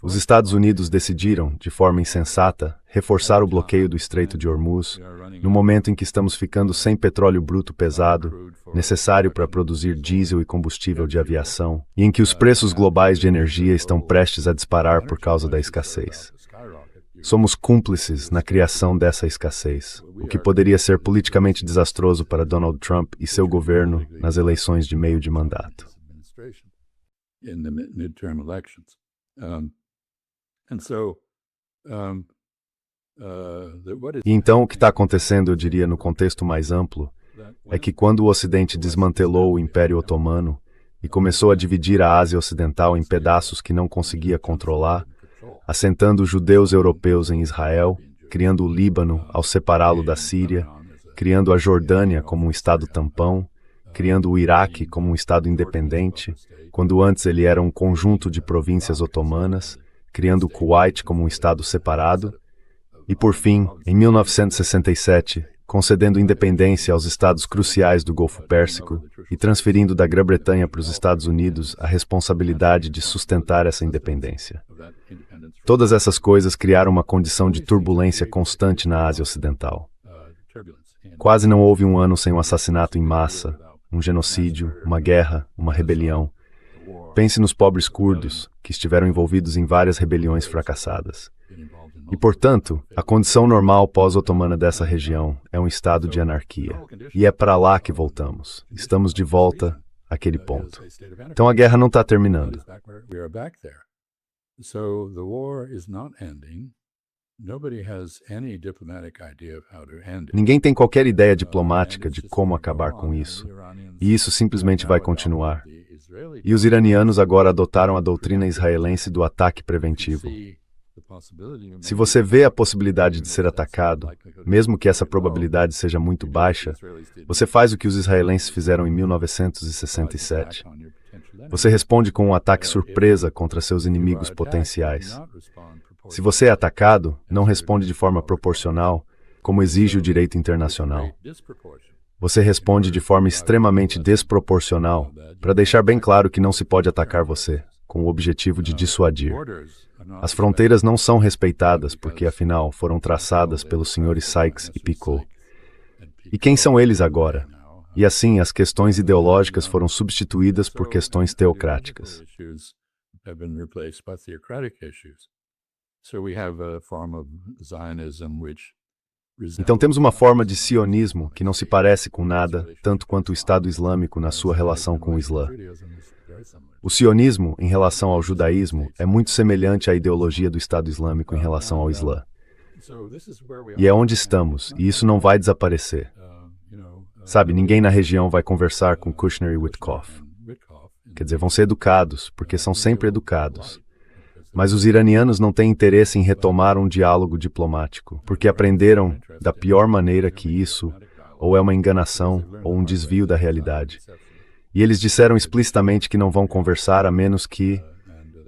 Os Estados Unidos decidiram, de forma insensata, reforçar o bloqueio do Estreito de Hormuz no momento em que estamos ficando sem petróleo bruto pesado, necessário para produzir diesel e combustível de aviação, e em que os preços globais de energia estão prestes a disparar por causa da escassez. Somos cúmplices na criação dessa escassez, o que poderia ser politicamente desastroso para Donald Trump e seu governo nas eleições de meio de mandato. E então o que está acontecendo, eu diria, no contexto mais amplo, é que quando o Ocidente desmantelou o Império Otomano e começou a dividir a Ásia Ocidental em pedaços que não conseguia controlar, assentando judeus europeus em Israel, criando o Líbano ao separá-lo da Síria, criando a Jordânia como um estado tampão, criando o Iraque como um estado independente, quando antes ele era um conjunto de províncias otomanas, criando o Kuwait como um estado separado, e por fim, em 1967, concedendo independência aos estados cruciais do Golfo Pérsico e transferindo da Grã-Bretanha para os Estados Unidos a responsabilidade de sustentar essa independência. Todas essas coisas criaram uma condição de turbulência constante na Ásia Ocidental. Quase não houve um ano sem um assassinato em massa, um genocídio, uma guerra, uma rebelião. Pense nos pobres curdos, que estiveram envolvidos em várias rebeliões fracassadas. E, portanto, a condição normal pós-otomana dessa região é um estado de anarquia. E é para lá que voltamos. Estamos de volta àquele ponto. Então a guerra não está terminando. Ninguém tem qualquer ideia diplomática de como acabar com isso. E isso simplesmente vai continuar. E os iranianos agora adotaram a doutrina israelense do ataque preventivo. Se você vê a possibilidade de ser atacado, mesmo que essa probabilidade seja muito baixa, você faz o que os israelenses fizeram em 1967. Você responde com um ataque surpresa contra seus inimigos potenciais. Se você é atacado, não responde de forma proporcional, como exige o direito internacional. Você responde de forma extremamente desproporcional, para deixar bem claro que não se pode atacar você, com o objetivo de dissuadir. As fronteiras não são respeitadas porque, afinal, foram traçadas pelos senhores Sykes e Picot. E quem são eles agora? E assim, as questões ideológicas foram substituídas por questões teocráticas. Então temos uma forma de sionismo que não se parece com nada, tanto quanto o Estado Islâmico na sua relação com o Islã. O sionismo, em relação ao judaísmo, é muito semelhante à ideologia do Estado Islâmico em relação ao Islã. E é onde estamos, e isso não vai desaparecer. Sabe, ninguém na região vai conversar com Kushner e Witkoff. Quer dizer, vão ser educados, porque são sempre educados. Mas os iranianos não têm interesse em retomar um diálogo diplomático, porque aprenderam da pior maneira que isso ou é uma enganação ou um desvio da realidade. E eles disseram explicitamente que não vão conversar a menos que,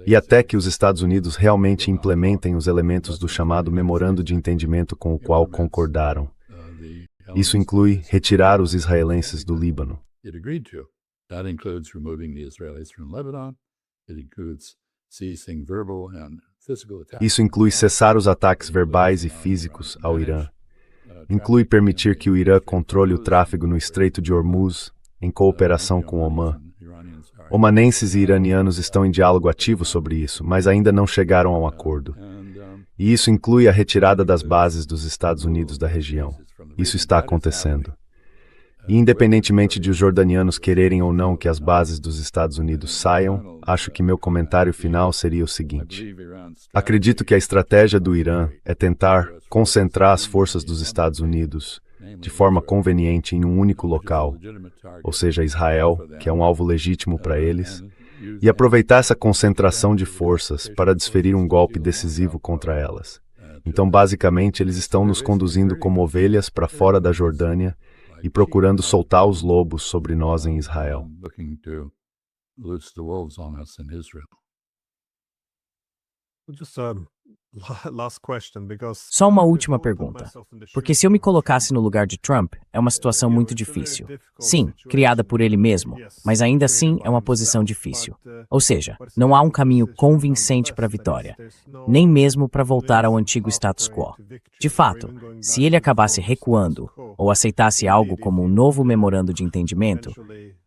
e até que os Estados Unidos realmente implementem os elementos do chamado Memorando de Entendimento com o qual concordaram. Isso inclui retirar os israelenses do Líbano. Isso inclui cessar os ataques verbais e físicos ao Irã. Inclui permitir que o Irã controle o tráfego no Estreito de Hormuz, em cooperação com Omã. Omanenses e iranianos estão em diálogo ativo sobre isso, mas ainda não chegaram a um acordo. E isso inclui a retirada das bases dos Estados Unidos da região. Isso está acontecendo. E independentemente de os jordanianos quererem ou não que as bases dos Estados Unidos saiam, acho que meu comentário final seria o seguinte. Acredito que a estratégia do Irã é tentar concentrar as forças dos Estados Unidos de forma conveniente em um único local, ou seja, Israel, que é um alvo legítimo para eles, e aproveitar essa concentração de forças para desferir um golpe decisivo contra elas. Então, basicamente, eles estão nos conduzindo como ovelhas para fora da Jordânia e procurando soltar os lobos sobre nós em Israel. Só uma última pergunta. Porque se eu me colocasse no lugar de Trump, é uma situação muito difícil. Sim, criada por ele mesmo, mas ainda assim é uma posição difícil. Ou seja, não há um caminho convincente para a vitória, nem mesmo para voltar ao antigo status quo. De fato, se ele acabasse recuando ou aceitasse algo como um novo memorando de entendimento,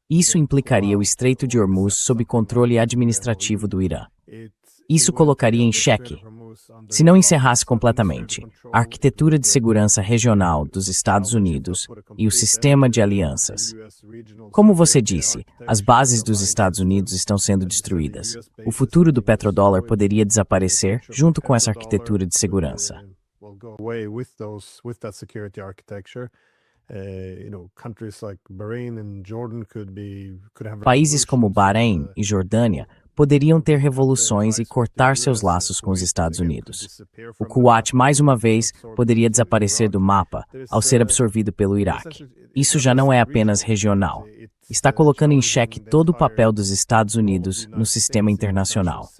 isso implicaria o Estreito de Hormuz sob controle administrativo do Irã. Isso colocaria em xeque, se não encerrasse completamente, a arquitetura de segurança regional dos Estados Unidos e o sistema de alianças. Como você disse, as bases dos Estados Unidos estão sendo destruídas. O futuro do petrodólar poderia desaparecer junto com essa arquitetura de segurança. Países como Bahrein e Jordânia poderiam ter revoluções e cortar seus laços com os Estados Unidos. O Kuwait, mais uma vez, poderia desaparecer do mapa ao ser absorvido pelo Iraque. Isso já não é apenas regional. Está colocando em xeque todo o papel dos Estados Unidos no sistema internacional.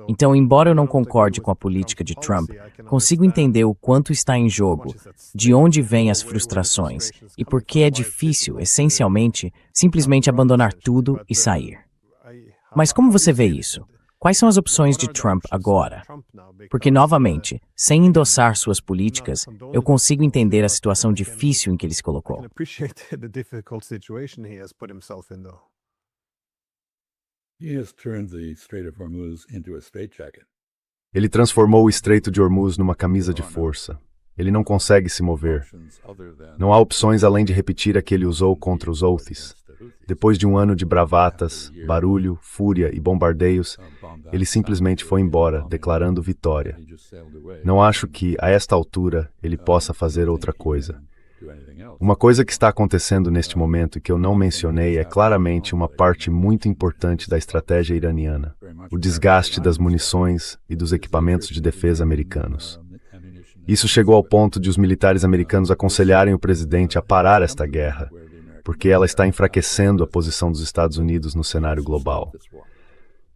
Então, embora eu não concorde com a política de Trump, consigo entender o quanto está em jogo, de onde vêm as frustrações e por que é difícil, essencialmente, simplesmente abandonar tudo e sair. Mas como você vê isso? Quais são as opções de Trump agora? Porque, novamente, sem endossar suas políticas, eu consigo entender a situação difícil em que ele se colocou. Ele transformou o Estreito de Hormuz numa camisa de força. Ele não consegue se mover. Não há opções além de repetir a que ele usou contra os Houthis. Depois de um ano de bravatas, barulho, fúria e bombardeios, ele simplesmente foi embora, declarando vitória. Não acho que, a esta altura, ele possa fazer outra coisa. Uma coisa que está acontecendo neste momento e que eu não mencionei é claramente uma parte muito importante da estratégia iraniana: o desgaste das munições e dos equipamentos de defesa americanos. Isso chegou ao ponto de os militares americanos aconselharem o presidente a parar esta guerra, porque ela está enfraquecendo a posição dos Estados Unidos no cenário global.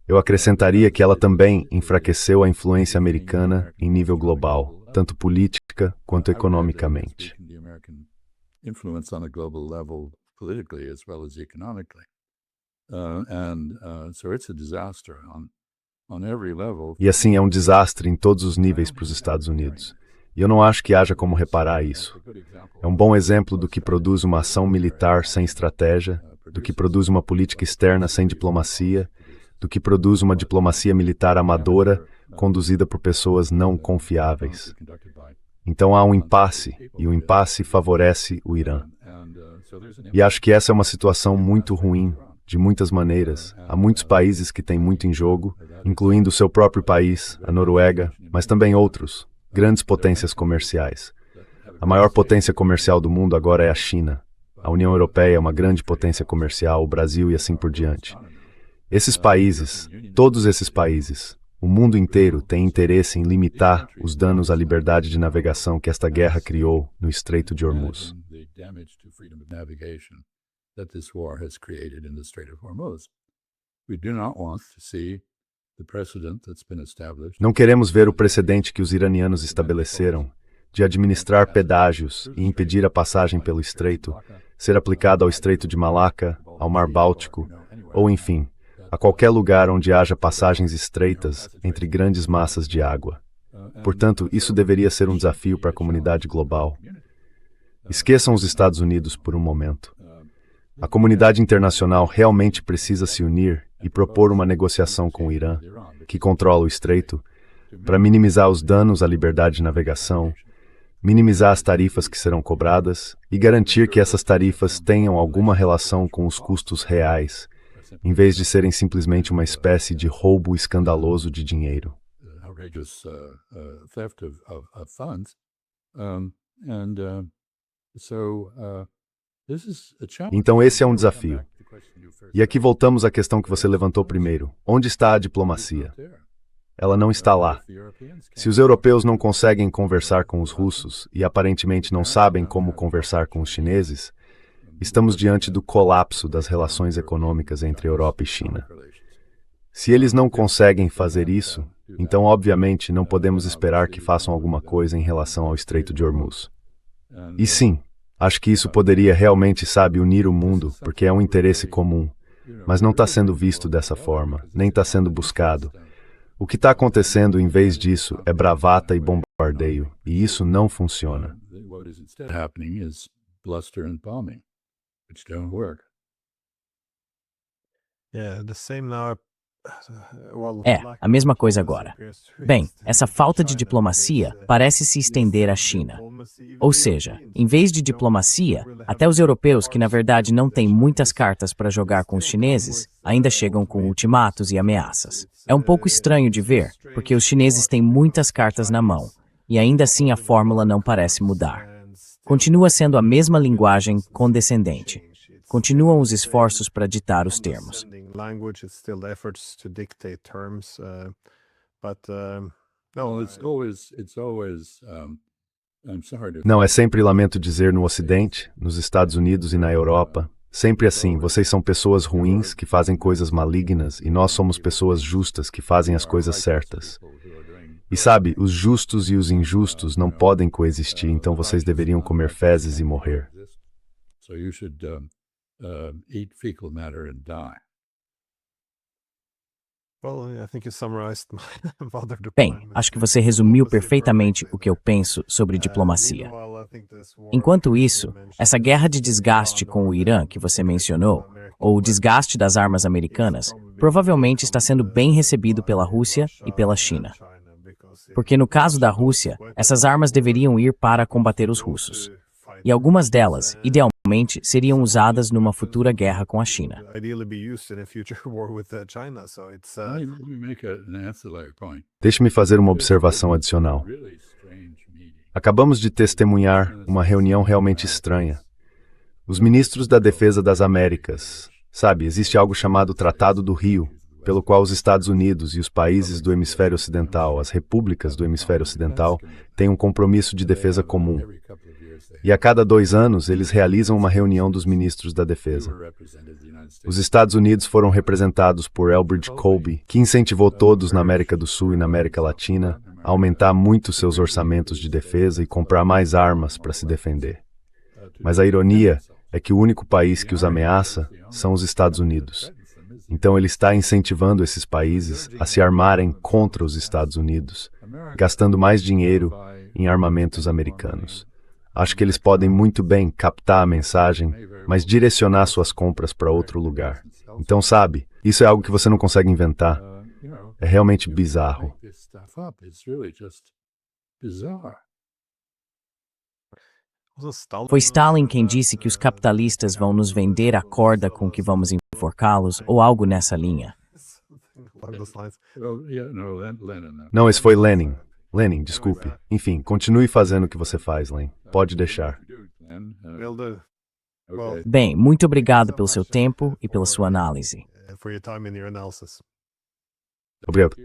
Eu acrescentaria que ela também enfraqueceu a influência americana em nível global, tanto política política quanto economicamente. Influence on a global level politically as well as economically. So it's a disaster on every level. E assim é um desastre em todos os níveis para os Estados Unidos. E eu não acho que haja como reparar isso. É um bom exemplo do que produz uma ação militar sem estratégia, do que produz uma política externa sem diplomacia, do que produz uma diplomacia militar amadora conduzida por pessoas não confiáveis. Então há um impasse, e o impasse favorece o Irã. E acho que essa é uma situação muito ruim, de muitas maneiras. Há muitos países que têm muito em jogo, incluindo o seu próprio país, a Noruega, mas também outros, grandes potências comerciais. A maior potência comercial do mundo agora é a China. A União Europeia é uma grande potência comercial, o Brasil e assim por diante. Esses países, todos esses países, o mundo inteiro tem interesse em limitar os danos à liberdade de navegação que esta guerra criou no Estreito de Hormuz. Não queremos ver o precedente que os iranianos estabeleceram de administrar pedágios e impedir a passagem pelo Estreito ser aplicado ao Estreito de Malaca, ao Mar Báltico, ou enfim, a qualquer lugar onde haja passagens estreitas entre grandes massas de água. Portanto, isso deveria ser um desafio para a comunidade global. Esqueçam os Estados Unidos por um momento. A comunidade internacional realmente precisa se unir e propor uma negociação com o Irã, que controla o Estreito, para minimizar os danos à liberdade de navegação, minimizar as tarifas que serão cobradas e garantir que essas tarifas tenham alguma relação com os custos reais, em vez de serem simplesmente uma espécie de roubo escandaloso de dinheiro. Então esse é um desafio. E aqui voltamos à questão que você levantou primeiro. Onde está a diplomacia? Ela não está lá. Se os europeus não conseguem conversar com os russos e aparentemente não sabem como conversar com os chineses, estamos diante do colapso das relações econômicas entre Europa e China. Se eles não conseguem fazer isso, então obviamente não podemos esperar que façam alguma coisa em relação ao Estreito de Hormuz. E sim, acho que isso poderia realmente, unir o mundo, porque é um interesse comum, mas não está sendo visto dessa forma, nem está sendo buscado. O que está acontecendo em vez disso é bravata e bombardeio, e isso não funciona. Which don't work. A mesma coisa agora. Bem, essa falta de diplomacia parece se estender à China. Ou seja, em vez de diplomacia, até os europeus, que na verdade não têm muitas cartas para jogar com os chineses, ainda chegam com ultimatos e ameaças. É um pouco estranho de ver, porque os chineses têm muitas cartas na mão, e ainda assim a fórmula não parece mudar. Continua sendo a mesma linguagem condescendente. Continuam os esforços para ditar os termos. Não, é sempre, lamento dizer, no Ocidente, nos Estados Unidos e na Europa. Sempre assim, vocês são pessoas ruins que fazem coisas malignas e nós somos pessoas justas que fazem as coisas certas. E sabe, os justos e os injustos não podem coexistir, então vocês deveriam comer fezes e morrer. Eat fecal matter and die. Bem, acho que você resumiu perfeitamente o que eu penso sobre diplomacia. Enquanto isso, essa guerra de desgaste com o Irã que você mencionou, ou o desgaste das armas americanas, provavelmente está sendo bem recebido pela Rússia e pela China. Porque no caso da Rússia, essas armas deveriam ir para combater os russos. E algumas delas, idealmente, seriam usadas numa futura guerra com a China. Deixe-me fazer uma observação adicional. Acabamos de testemunhar uma reunião realmente estranha. Os ministros da Defesa das Américas, existe algo chamado Tratado do Rio, pelo qual os Estados Unidos e os países do hemisfério ocidental, as repúblicas do hemisfério ocidental, têm um compromisso de defesa comum. E a cada 2 anos, eles realizam uma reunião dos ministros da Defesa. Os Estados Unidos foram representados por Elbridge Colby, que incentivou todos na América do Sul e na América Latina a aumentar muito seus orçamentos de defesa e comprar mais armas para se defender. Mas a ironia é que o único país que os ameaça são os Estados Unidos. Então ele está incentivando esses países a se armarem contra os Estados Unidos, gastando mais dinheiro em armamentos americanos. Acho que eles podem muito bem captar a mensagem, mas direcionar suas compras para outro lugar. Então, sabe, isso é algo que você não consegue inventar. É realmente bizarro. Foi Stalin quem disse que os capitalistas vão nos vender a corda com que vamos enforcá-los, ou algo nessa linha. Along those lines. Não, esse foi Lenin. Lenin, desculpe. Enfim, continue fazendo o que você faz, Len. Pode deixar. Will do. Well, Bem, muito obrigado pelo seu tempo e pela sua análise. for your time and your analysis. Obrigado.